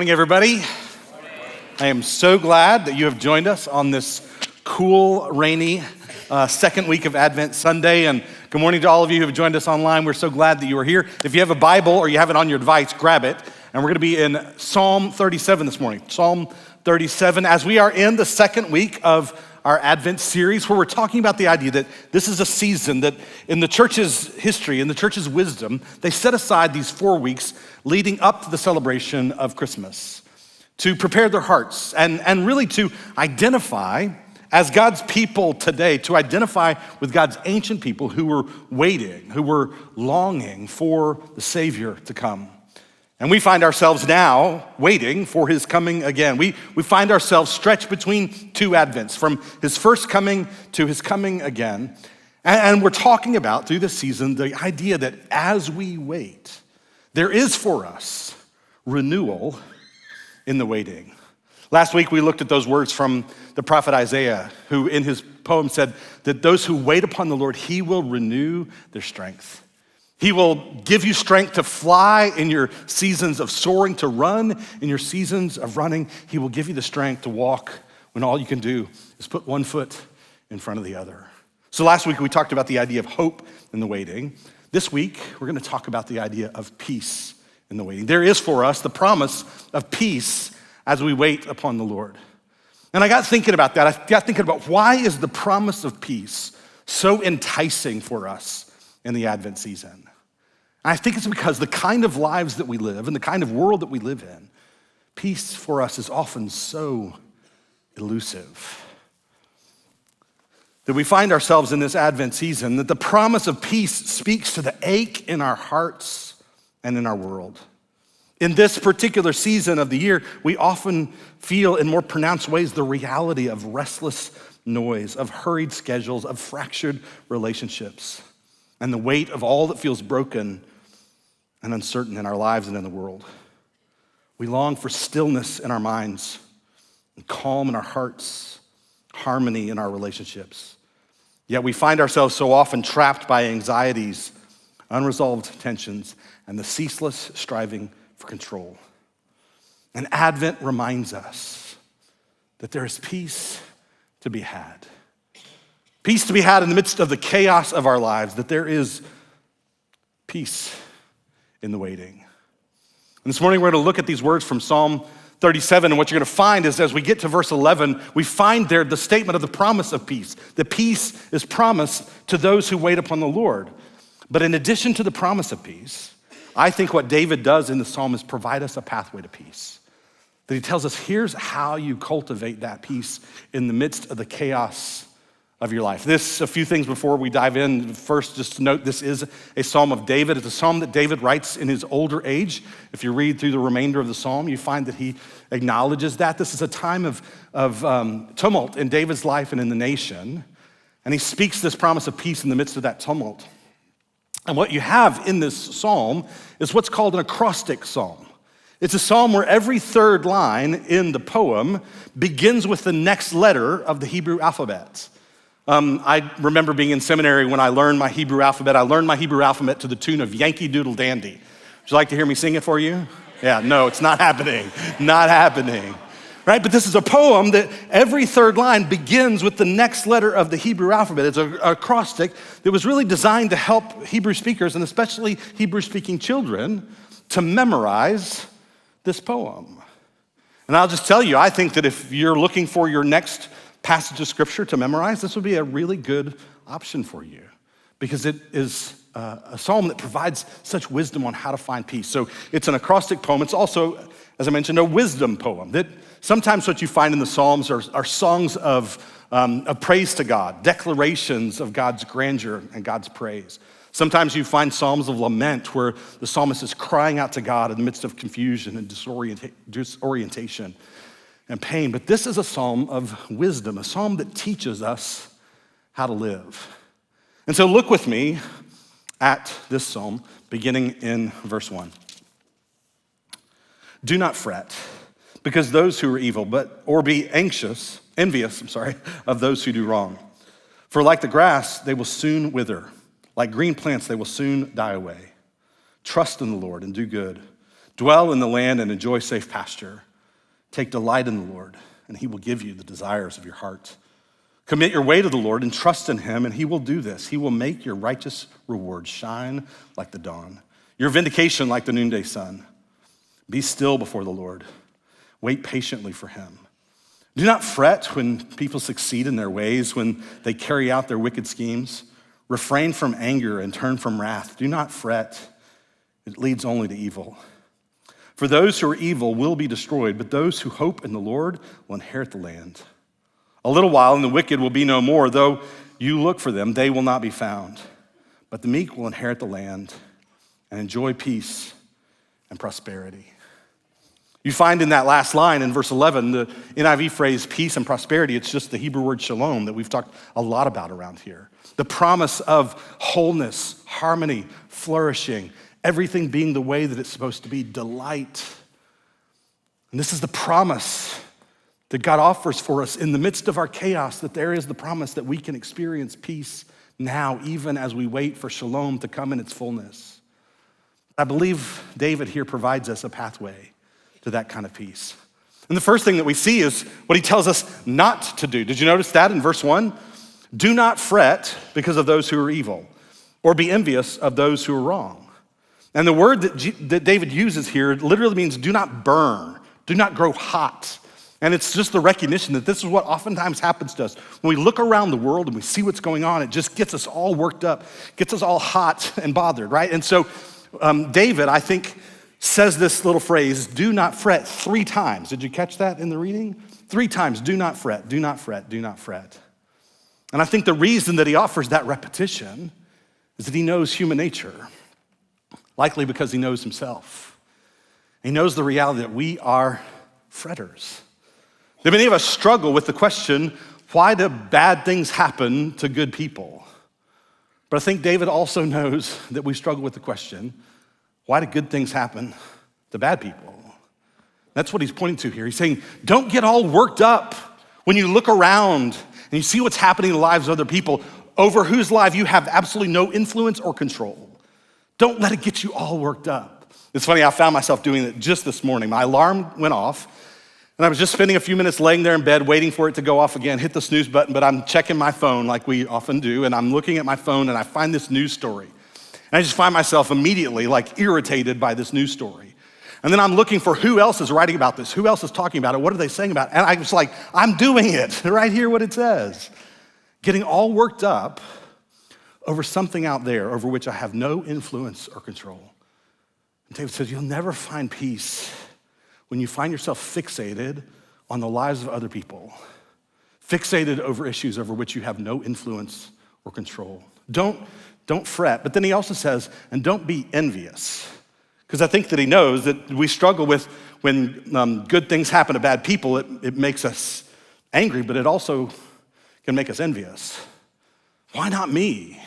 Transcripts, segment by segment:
Morning, everybody. I am so glad that you have joined us on this cool, rainy second week of Advent Sunday. And good morning to all of you who have joined us online. We're so glad that you are here. If you have a Bible or you have it on your device, grab it. And we're going to be in Psalm 37 this morning. Psalm 37, as we are in the second week of our Advent series, where we're talking about the idea that this is a season that in the church's history, in the church's wisdom, they set aside these 4 weeks leading up to the celebration of Christmas to prepare their hearts and really to identify as God's people today, to identify with God's ancient people who were waiting, who were longing for the Savior to come. And we find ourselves now waiting for his coming again. We find ourselves stretched between two Advents, from his first coming to his coming again. And we're talking about, through this season, the idea that as we wait, there is for us renewal in the waiting. Last week, we looked at those words from the prophet Isaiah, who in his poem said that those who wait upon the Lord, he will renew their strength. He will give you strength to fly in your seasons of soaring, to run in your seasons of running. He will give you the strength to walk when all you can do is put one foot in front of the other. So last week we talked about the idea of hope in the waiting. This week we're going to talk about the idea of peace in the waiting. There is for us the promise of peace as we wait upon the Lord. And I got thinking about that. I got thinking about why is the promise of peace so enticing for us in the Advent season? I think it's because the kind of lives that we live and the kind of world that we live in, peace for us is often so elusive. That we find ourselves in this Advent season, that the promise of peace speaks to the ache in our hearts and in our world. In this particular season of the year, we often feel in more pronounced ways the reality of restless noise, of hurried schedules, of fractured relationships, and the weight of all that feels broken and uncertain in our lives and in the world. We long for stillness in our minds, and calm in our hearts, harmony in our relationships. Yet we find ourselves so often trapped by anxieties, unresolved tensions, and the ceaseless striving for control. And Advent reminds us that there is peace to be had. Peace to be had in the midst of the chaos of our lives, that there is peace in the waiting. And this morning we're going to look at these words from Psalm 37, and what you're going to find is as we get to verse 11, we find there the statement of the promise of peace. The peace is promised to those who wait upon the Lord. But in addition to the promise of peace, I think what David does in the psalm is provide us a pathway to peace. That he tells us, here's how you cultivate that peace in the midst of the chaos of your life. A few things before we dive in. First, just to note, this is a psalm of David. It's a psalm that David writes in his older age. If you read through the remainder of the psalm, you find that he acknowledges that. This is a time of tumult in David's life and in the nation. And he speaks this promise of peace in the midst of that tumult. And what you have in this psalm is what's called an acrostic psalm. It's a psalm where every third line in the poem begins with the next letter of the Hebrew alphabet. I remember being in seminary when I learned my Hebrew alphabet. I learned my Hebrew alphabet to the tune of Yankee Doodle Dandy. Would you like to hear me sing it for you? Yeah, no, it's not happening. Not happening. Right? But this is a poem that every third line begins with the next letter of the Hebrew alphabet. It's an acrostic that was really designed to help Hebrew speakers, and especially Hebrew-speaking children, to memorize this poem. And I'll just tell you, I think that if you're looking for your next passage of scripture to memorize, this would be a really good option for you because it is a psalm that provides such wisdom on how to find peace. So it's an acrostic poem. It's also, as I mentioned, a wisdom poem. That sometimes what you find in the Psalms are songs of praise to God, declarations of God's grandeur and God's praise. Sometimes you find psalms of lament where the psalmist is crying out to God in the midst of confusion and disorientation and pain. But this is a psalm of wisdom, a psalm that teaches us how to live. And so look with me at this psalm, beginning in verse 1. Do not fret, because those who are evil, or be envious, of those who do wrong. For like the grass, they will soon wither. Like green plants, they will soon die away. Trust in the Lord and do good. Dwell in the land and enjoy safe pasture. Take delight in the Lord, and he will give you the desires of your heart. Commit your way to the Lord and trust in him, and he will do this. He will make your righteous reward shine like the dawn, your vindication like the noonday sun. Be still before the Lord. Wait patiently for him. Do not fret when people succeed in their ways, when they carry out their wicked schemes. Refrain from anger and turn from wrath. Do not fret. It leads only to evil. For those who are evil will be destroyed, but those who hope in the Lord will inherit the land. A little while and the wicked will be no more. Though you look for them, they will not be found. But the meek will inherit the land and enjoy peace and prosperity. You find in that last line in verse 11, the NIV phrase peace and prosperity. It's just the Hebrew word shalom that we've talked a lot about around here. The promise of wholeness, harmony, flourishing, everything being the way that it's supposed to be, delight. And this is the promise that God offers for us in the midst of our chaos, that there is the promise that we can experience peace now, even as we wait for shalom to come in its fullness. I believe David here provides us a pathway to that kind of peace. And the first thing that we see is what he tells us not to do. Did you notice that in verse 1? Do not fret because of those who are evil, or be envious of those who are wrong. And the word that David uses here literally means do not burn, do not grow hot. And it's just the recognition that this is what oftentimes happens to us. When we look around the world and we see what's going on, it just gets us all worked up, gets us all hot and bothered, right? And so David, I think, says this little phrase, do not fret 3 times. Did you catch that in the reading? 3 times, do not fret, do not fret, do not fret. And I think the reason that he offers that repetition is that he knows human nature. Likely because he knows himself. He knows the reality that we are fretters. That many of us struggle with the question, why do bad things happen to good people? But I think David also knows that we struggle with the question, why do good things happen to bad people? That's what he's pointing to here. He's saying, don't get all worked up when you look around and you see what's happening in the lives of other people over whose life you have absolutely no influence or control. Don't let it get you all worked up. It's funny, I found myself doing it just this morning. My alarm went off, and I was just spending a few minutes laying there in bed waiting for it to go off again, hit the snooze button, but I'm checking my phone like we often do, and I'm looking at my phone, and I find this news story. And I just find myself immediately irritated by this news story. And then I'm looking for who else is writing about this, who else is talking about it, what are they saying about it? And I was like, I'm doing it, right here what it says. Getting all worked up over something out there over which I have no influence or control. And David says, you'll never find peace when you find yourself fixated on the lives of other people, fixated over issues over which you have no influence or control. Don't fret. But then he also says, and don't be envious. Because I think that he knows that we struggle with when good things happen to bad people, it makes us angry, but it also can make us envious. Why not me?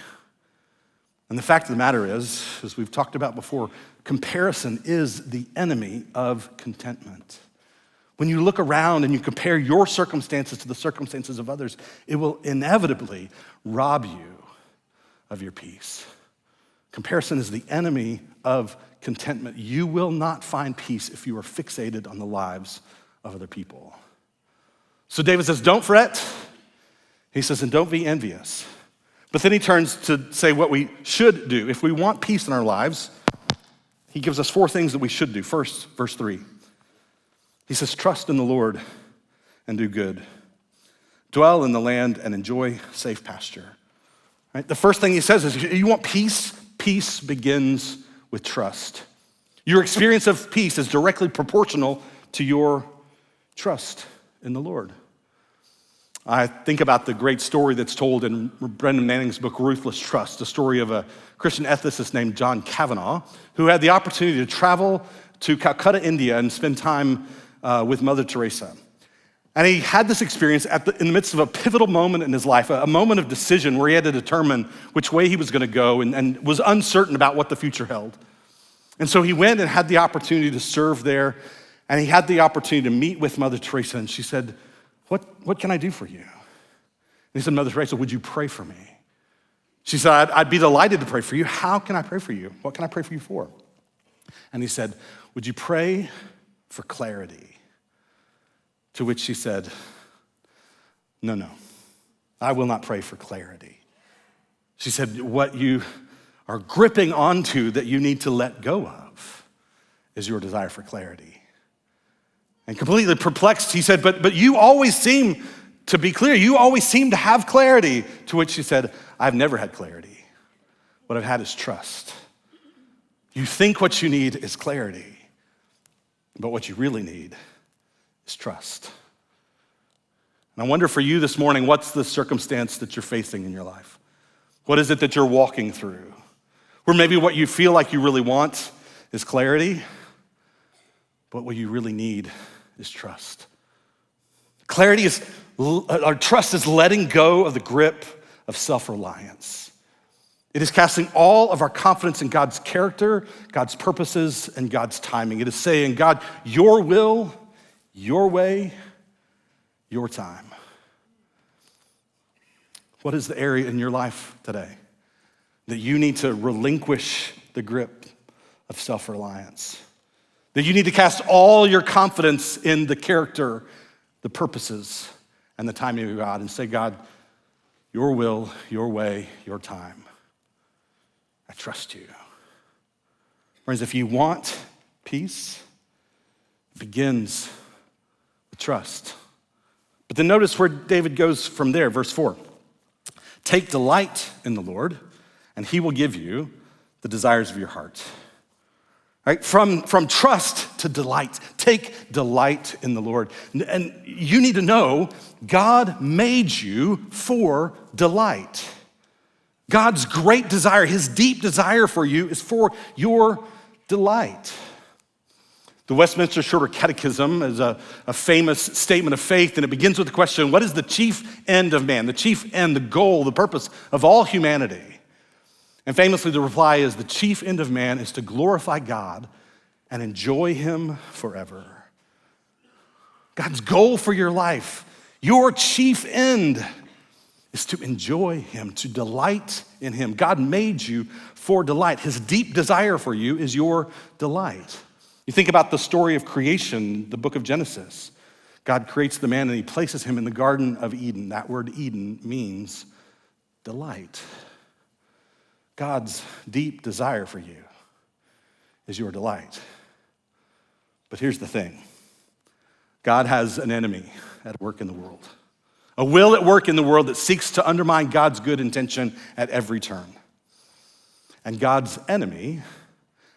And the fact of the matter is, as we've talked about before, comparison is the enemy of contentment. When you look around and you compare your circumstances to the circumstances of others, it will inevitably rob you of your peace. Comparison is the enemy of contentment. You will not find peace if you are fixated on the lives of other people. So David says, don't fret. He says, and don't be envious. But then he turns to say what we should do. If we want peace in our lives, he gives us 4 things that we should do. First, verse 3. He says, trust in the Lord and do good. Dwell in the land and enjoy safe pasture. Right? The first thing he says is, you want peace? Peace begins with trust. Your experience of peace is directly proportional to your trust in the Lord. I think about the great story that's told in Brendan Manning's book, Ruthless Trust, the story of a Christian ethicist named John Kavanaugh, who had the opportunity to travel to Calcutta, India, and spend time with Mother Teresa. And he had this experience in the midst of a pivotal moment in his life, a moment of decision where he had to determine which way he was going to go and was uncertain about what the future held. And so he went and had the opportunity to serve there, and he had the opportunity to meet with Mother Teresa, and she said, what can I do for you? And he said, Mother Teresa, would you pray for me? She said, I'd be delighted to pray for you. How can I pray for you? What can I pray for you for? And he said, would you pray for clarity? To which she said, no, I will not pray for clarity. She said, what you are gripping onto that you need to let go of is your desire for clarity. And completely perplexed, he said, but you always seem to be clear. You always seem to have clarity. To which she said, I've never had clarity. What I've had is trust. You think what you need is clarity, but what you really need is trust. And I wonder for you this morning, what's the circumstance that you're facing in your life? What is it that you're walking through? Or maybe what you feel like you really want is clarity, but what you really need is trust. Clarity is, our trust is letting go of the grip of self-reliance. It is casting all of our confidence in God's character, God's purposes, and God's timing. It is saying, God, your will, your way, your time. What is the area in your life today that you need to relinquish the grip of self-reliance? That you need to cast all your confidence in the character, the purposes, and the timing of God and say, God, your will, your way, your time. I trust you. Friends, if you want peace, it begins with trust. But then notice where David goes from there, verse 4. Take delight in the Lord, and he will give you the desires of your heart. Right? From trust to delight. Take delight in the Lord. And you need to know God made you for delight. God's great desire, his deep desire for you is for your delight. The Westminster Shorter Catechism is a famous statement of faith, and it begins with the question, what is the chief end of man? The chief end, the goal, the purpose of all humanity? And famously, the reply is the chief end of man is to glorify God and enjoy him forever. God's goal for your life, your chief end, is to enjoy him, to delight in him. God made you for delight. His deep desire for you is your delight. You think about the story of creation, the book of Genesis. God creates the man and he places him in the Garden of Eden. That word Eden means delight. God's deep desire for you is your delight. But here's the thing. God has an enemy at work in the world. A will at work in the world that seeks to undermine God's good intention at every turn. And God's enemy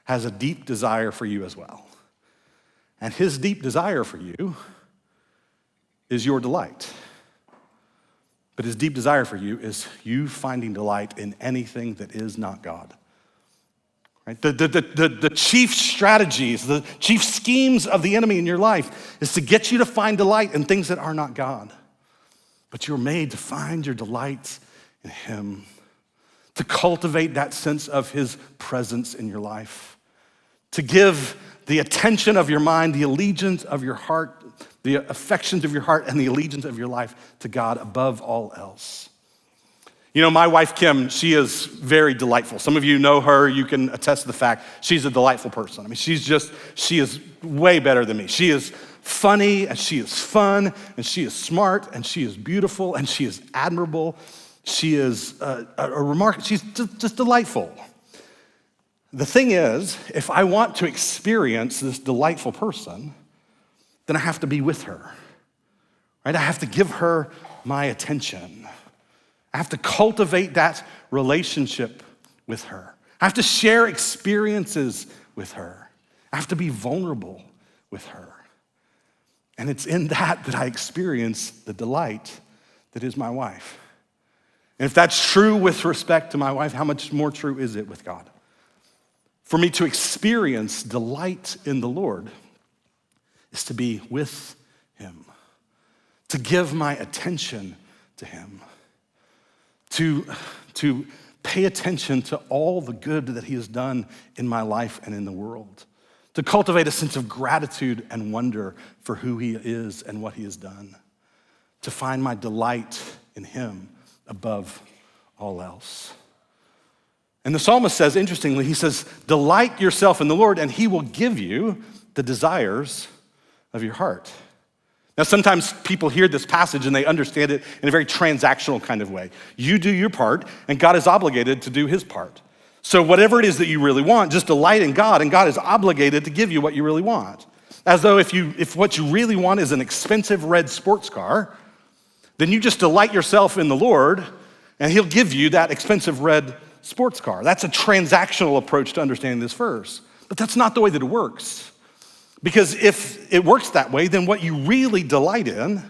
has a deep desire for you as well. And his deep desire for you is your delight. But his deep desire for you is you finding delight in anything that is not God. Right? The chief strategies, the chief schemes of the enemy in your life is to get you to find delight in things that are not God. But you're made to find your delight in him, to cultivate that sense of his presence in your life, to give the attention of your mind, the allegiance of your heart, the affections of your heart, and the allegiance of your life to God above all else. You know, my wife, Kim, she is very delightful. Some of you know her. You can attest to the fact she's a delightful person. I mean, she is way better than me. She is funny, and she is fun, and she is smart, and she is beautiful, and she is admirable. She is she's just delightful. The thing is, if I want to experience this delightful person, then I have to be with her, right? I have to give her my attention. I have to cultivate that relationship with her. I have to share experiences with her. I have to be vulnerable with her. And it's in that I experience the delight that is my wife. And if that's true with respect to my wife, how much more true is it with God? For me to experience delight in the Lord is to be with him, to give my attention to him, to pay attention to all the good that he has done in my life and in the world, to cultivate a sense of gratitude and wonder for who he is and what he has done, to find my delight in him above all else. And the psalmist says, interestingly, he says, delight yourself in the Lord and he will give you the desires of your heart. Now, sometimes people hear this passage and they understand it in a very transactional kind of way. You do your part and God is obligated to do his part. So whatever it is that you really want, just delight in God and God is obligated to give you what you really want. As though if what you really want is an expensive red sports car, then you just delight yourself in the Lord and he'll give you that expensive red sports car. That's a transactional approach to understanding this verse. But that's not the way that it works. Because if it works that way, then what you really delight in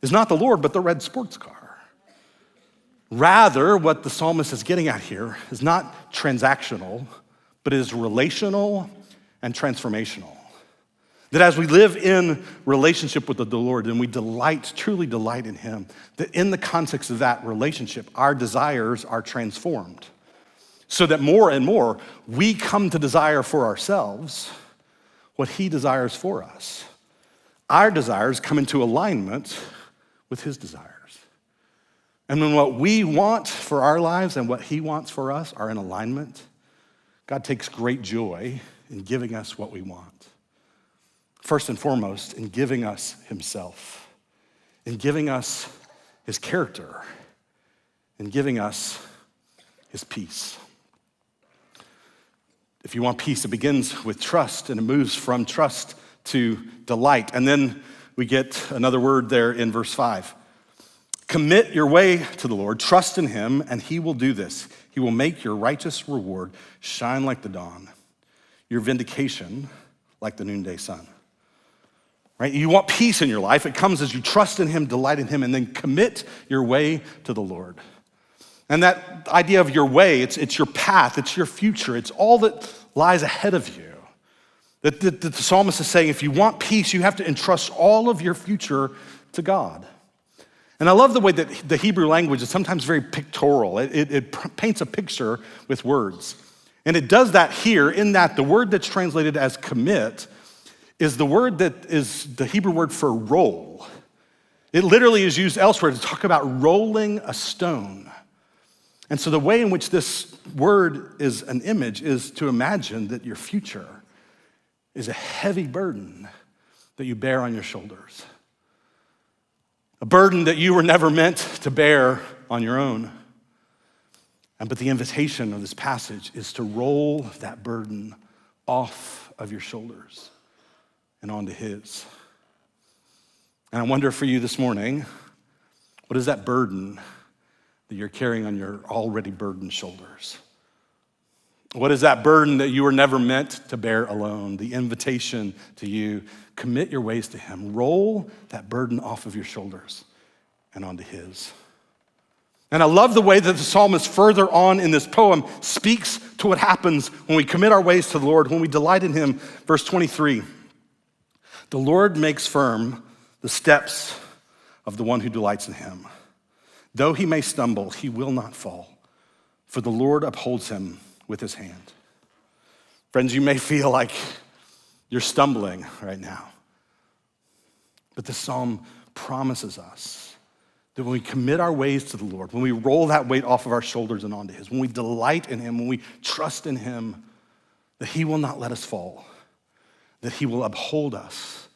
is not the Lord, but the red sports car. Rather, what the psalmist is getting at here is not transactional, but is relational and transformational. That as we live in relationship with the Lord and we truly delight in him, that in the context of that relationship, our desires are transformed. So that more and more, we come to desire for ourselves what he desires for us. Our desires come into alignment with his desires. And when what we want for our lives and what he wants for us are in alignment, God takes great joy in giving us what we want. First and foremost, in giving us himself, in giving us his character, in giving us his peace. If you want peace, it begins with trust and it moves from trust to delight. And then we get another word there in verse 5. Commit your way to the Lord, trust in him, and he will do this. He will make your righteous reward shine like the dawn, your vindication like the noonday sun. Right? You want peace in your life. It comes as you trust in him, delight in him, and then commit your way to the Lord. And that idea of your way, it's your path, it's your future, it's all that lies ahead of you. That the psalmist is saying, if you want peace, you have to entrust all of your future to God. And I love the way that the Hebrew language is sometimes very pictorial. It paints a picture with words. And it does that here in that the word that's translated as commit is the word that is the Hebrew word for roll. It literally is used elsewhere to talk about rolling a stone. And so the way in which this word is an image is to imagine that your future is a heavy burden that you bear on your shoulders. A burden that you were never meant to bear on your own. But the invitation of this passage is to roll that burden off of your shoulders and onto his. And I wonder for you this morning, what is that burden that you're carrying on your already burdened shoulders? What is that burden that you were never meant to bear alone? The invitation to you, commit your ways to him. Roll that burden off of your shoulders and onto his. And I love the way that the psalmist further on in this poem speaks to what happens when we commit our ways to the Lord, when we delight in him. Verse 23, the Lord makes firm the steps of the one who delights in him. Though he may stumble, he will not fall, for the Lord upholds him with his hand. Friends, you may feel like you're stumbling right now, but the psalm promises us that when we commit our ways to the Lord, when we roll that weight off of our shoulders and onto his, when we delight in him, when we trust in him, that he will not let us fall, that he will uphold us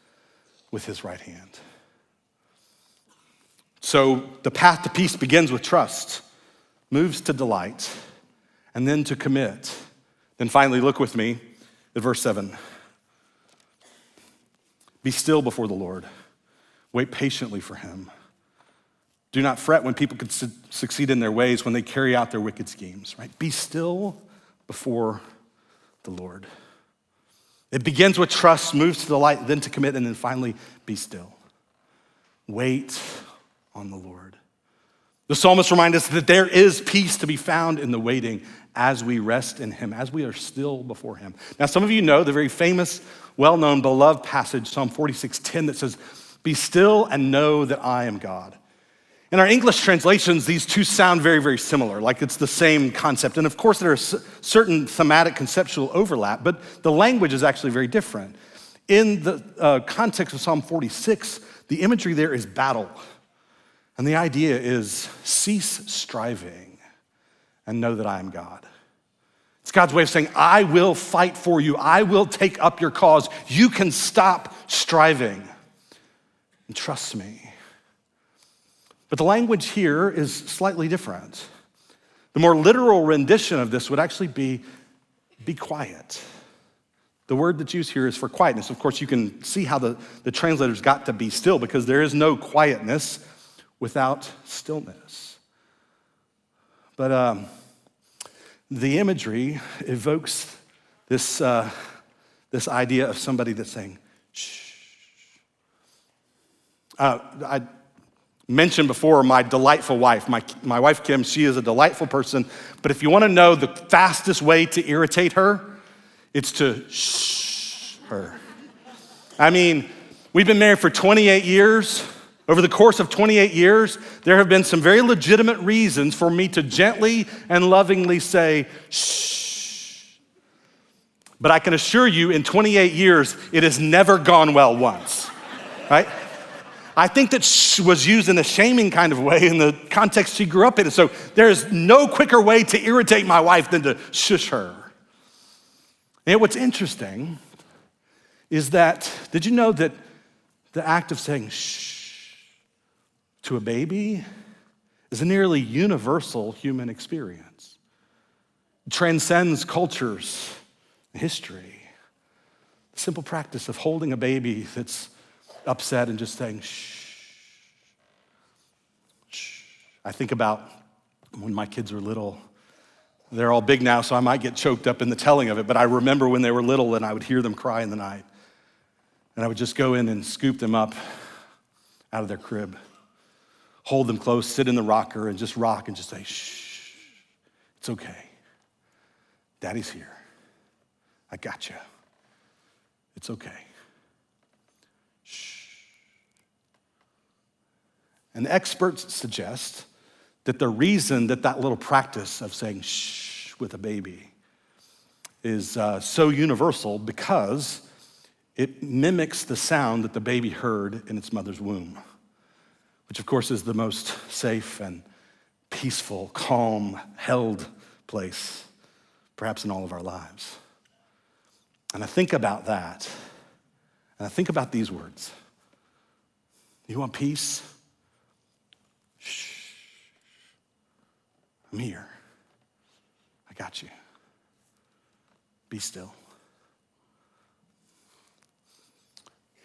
with his right hand. So the path to peace begins with trust, moves to delight, and then to commit. Then finally, look with me at verse 7. Be still before the Lord. Wait patiently for him. Do not fret when people can succeed in their ways, when they carry out their wicked schemes, right? Be still before the Lord. It begins with trust, moves to delight, then to commit, and then finally, be still. Wait on the Lord. The psalmist reminds us that there is peace to be found in the waiting as we rest in him, as we are still before him. Now, some of you know the very famous, well-known, beloved passage, Psalm 46:10, that says, be still and know that I am God. In our English translations, these two sound very, very similar, like it's the same concept. And of course, there is certain thematic conceptual overlap, but the language is actually very different. In the context of Psalm 46, the imagery there is battle. And the idea is cease striving and know that I am God. It's God's way of saying, I will fight for you. I will take up your cause. You can stop striving and trust me. But the language here is slightly different. The more literal rendition of this would actually be quiet. The word that's used here is for quietness. Of course, you can see how the translators got to be still, because there is no quietness without stillness. But the imagery evokes this idea of somebody that's saying, shh. I mentioned before my delightful wife. My wife, Kim, she is a delightful person, but if you want to know the fastest way to irritate her, it's to shh her. I mean, we've been married for 28 years. Over the course of 28 years, there have been some very legitimate reasons for me to gently and lovingly say, shh. But I can assure you, in 28 years, it has never gone well once, right? I think that shh was used in a shaming kind of way in the context she grew up in. So there's no quicker way to irritate my wife than to shush her. And what's interesting is that, did you know that the act of saying shh to a baby is a nearly universal human experience? It transcends cultures and history. The simple practice of holding a baby that's upset and just saying shh, shh. I think about when my kids were little. They're all big now, so I might get choked up in the telling of it, but I remember when they were little and I would hear them cry in the night. And I would just go in and scoop them up out of their crib, hold them close, sit in the rocker and just rock and just say, shh, it's okay. Daddy's here. I got you. It's okay. Shh. And experts suggest that the reason that little practice of saying shh with a baby is so universal because it mimics the sound that the baby heard in its mother's womb, which of course is the most safe and peaceful, calm, held place, perhaps in all of our lives. And I think about that, and I think about these words. You want peace? Shh. I'm here. I got you. Be still.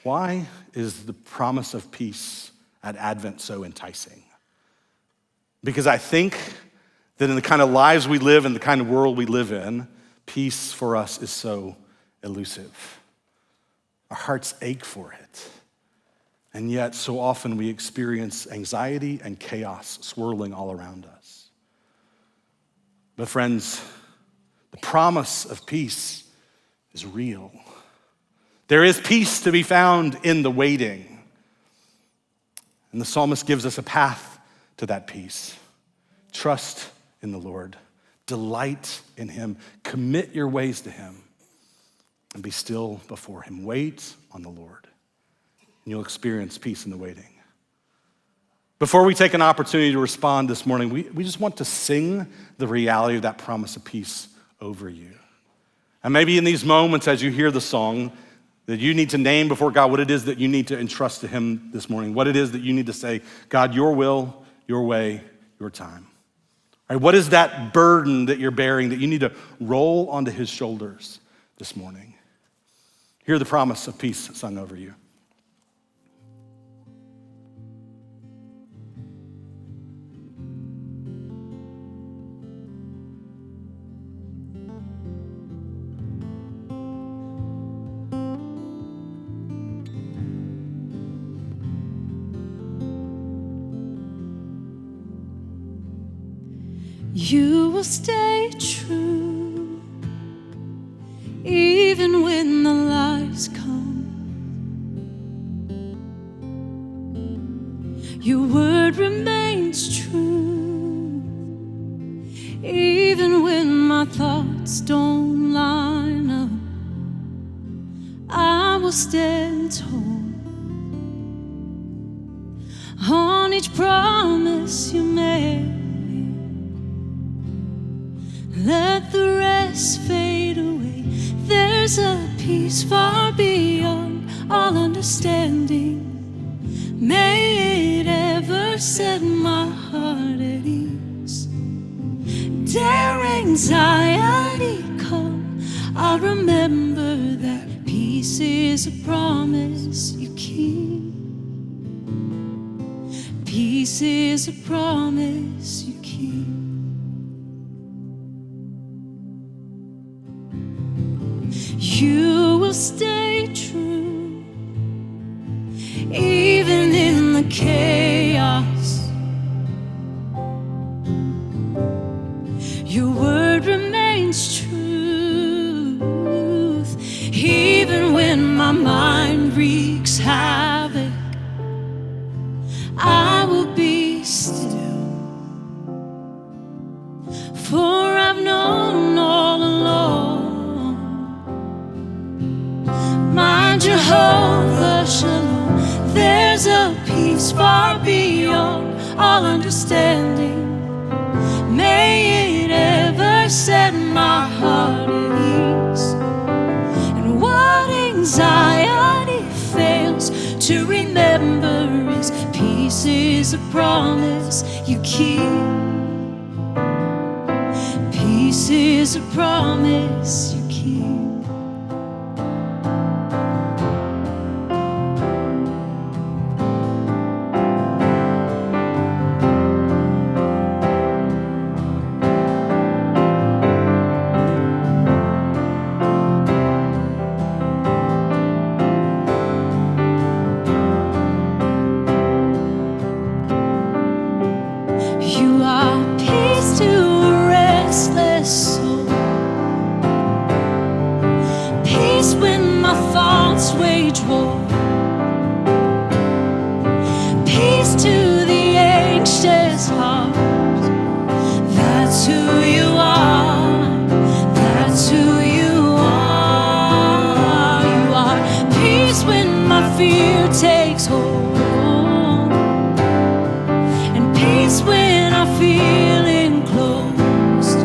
Why is the promise of peace at Advent so enticing? Because I think that in the kind of lives we live and the kind of world we live in, peace for us is so elusive. Our hearts ache for it. And yet, so often we experience anxiety and chaos swirling all around us. But friends, the promise of peace is real. There is peace to be found in the waiting. And the psalmist gives us a path to that peace. Trust in the Lord. Delight in him. Commit your ways to him. And be still before him. Wait on the Lord. And you'll experience peace in the waiting. Before we take an opportunity to respond this morning, we just want to sing the reality of that promise of peace over you. And maybe in these moments as you hear the song, that you need to name before God what it is that you need to entrust to him this morning, what it is that you need to say, God, your will, your way, your time. All right, what is that burden that you're bearing that you need to roll onto his shoulders this morning? Hear the promise of peace sung over you. You will stay true, even when the lies come. Your word remains true, even when my thoughts don't line up. I will stand tall on each promise you made. Let the rest darkness fade away. There's a peace far beyond all understanding. May it ever set my heart at ease. Dare anxiety come, I'll remember that peace is a promise you keep. Peace is a promise you keep. You will stay true, even in the chaos. Your word remains truth, even when my mind wreaks havoc. I will be still, for I've known all along my Jehovah Shalom. There's a peace far beyond all understanding. May it ever set my heart at ease. And what anxiety fails to remember is peace is a promise you keep. Peace is a promise you keep. You are peace to a restless soul, peace when my thoughts wage war, peace to the anxious heart. That's who you are, that's who you are. You are peace when my fear takes hold, and peace when I feel enclosed,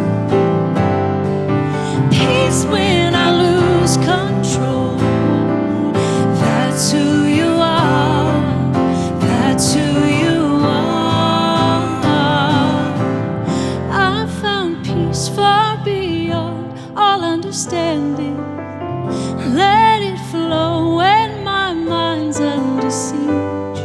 peace when I lose control. That's who you are, that's who you are. I found peace far beyond all understanding. Let it flow when my mind's under siege.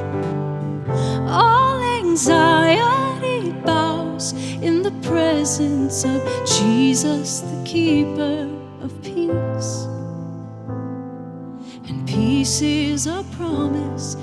All anxiety bows in the presence of Jesus, the keeper of peace. And peace is a promise